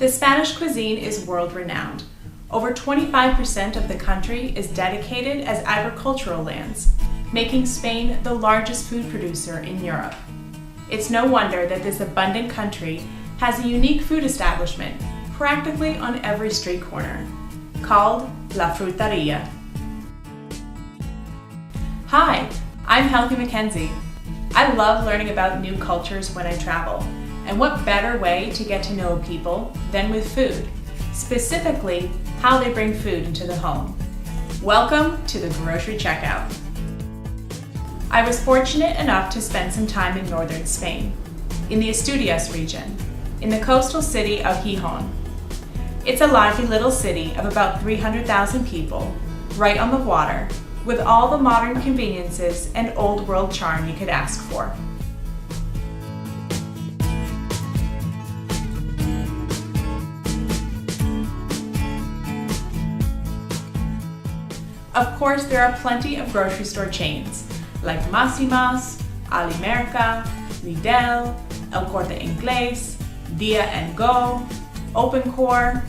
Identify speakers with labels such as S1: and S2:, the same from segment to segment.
S1: The Spanish cuisine is world-renowned. Over 25% of the country is dedicated as agricultural lands, making Spain the largest food producer in Europe. It's no wonder that this abundant country has a unique food establishment practically on every street corner, called La Fruteria. Hi, I'm Healthy Mackenzie. I love learning about new cultures when I travel, and what better way to get to know people than with food, specifically how they bring food into the home. Welcome to the grocery checkout. I was fortunate enough to spend some time in northern Spain, in the Asturias region, in the coastal city of Gijon. It's a lively little city of about 300,000 people, right on the water, with all the modern conveniences and old world charm you could ask for. Of course, there are plenty of grocery store chains, like Massimas, Alimerca, Lidl, El Corte Inglés, Dia & Go, Open Core,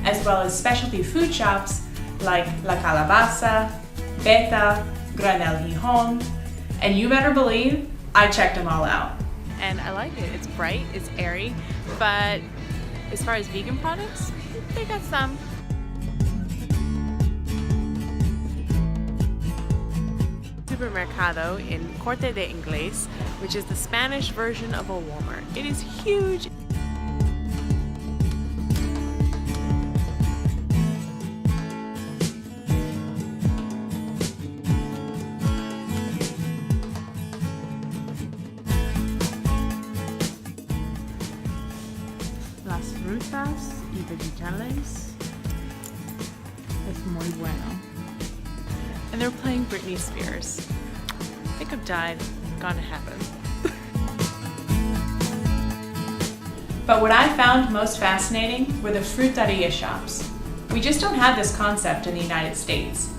S1: as well as specialty food shops like La Calabaza, Beta, Granel Gijon, and you better believe I checked them all out.
S2: And I like it. It's bright, it's airy, but as far as vegan products, they got some. Supermercado in Corte de Inglés, which is the Spanish version of a Walmart. It is huge. Las frutas y vegetales es muy bueno. And they're playing Britney Spears. I think I've died, gone to heaven.
S1: But what I found most fascinating were the fruteria shops. We just don't have this concept in the United States.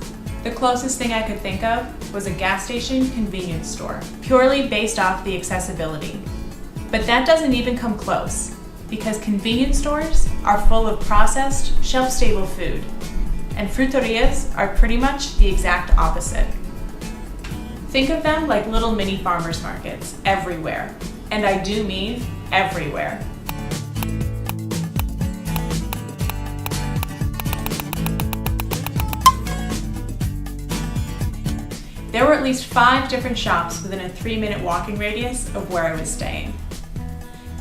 S1: The closest thing I could think of was a gas station convenience store, purely based off the accessibility. But that doesn't even come close, because convenience stores are full of processed, shelf-stable food. And fruterias are pretty much the exact opposite. Think of them like little mini farmers markets everywhere. And I do mean everywhere. There were at least 5 different shops within a 3-minute walking radius of where I was staying.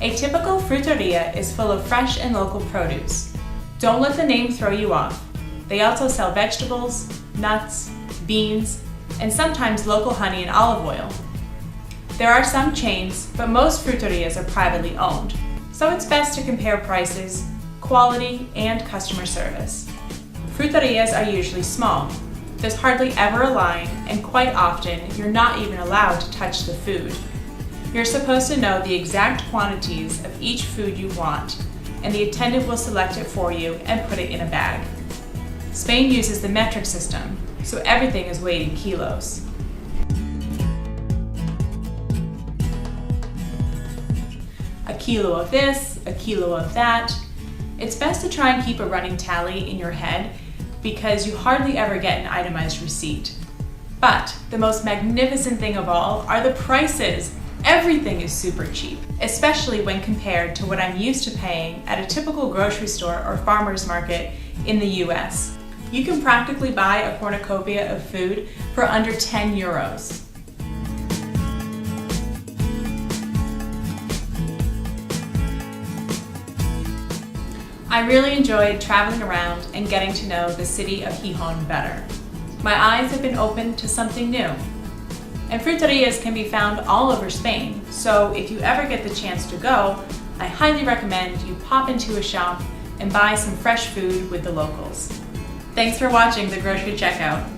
S1: A typical fruteria is full of fresh and local produce. Don't let the name throw you off. They also sell vegetables, nuts, beans, and sometimes local honey and olive oil. There are some chains, but most fruterias are privately owned, so it's best to compare prices, quality, and customer service. Fruterias are usually small. There's hardly ever a line, and quite often you're not even allowed to touch the food. You're supposed to know the exact quantities of each food you want, and the attendant will select it for you and put it in a bag. Spain uses the metric system, so everything is weighed in kilos. A kilo of this, a kilo of that. It's best to try and keep a running tally in your head because you hardly ever get an itemized receipt. But the most magnificent thing of all are the prices. Everything is super cheap, especially when compared to what I'm used to paying at a typical grocery store or farmer's market in the US. You can practically buy a cornucopia of food for under 10 euros. I really enjoyed traveling around and getting to know the city of Gijon better. My eyes have been opened to something new. And fruterias can be found all over Spain, so if you ever get the chance to go, I highly recommend you pop into a shop and buy some fresh food with the locals. Thanks for watching the Grocery Checkout.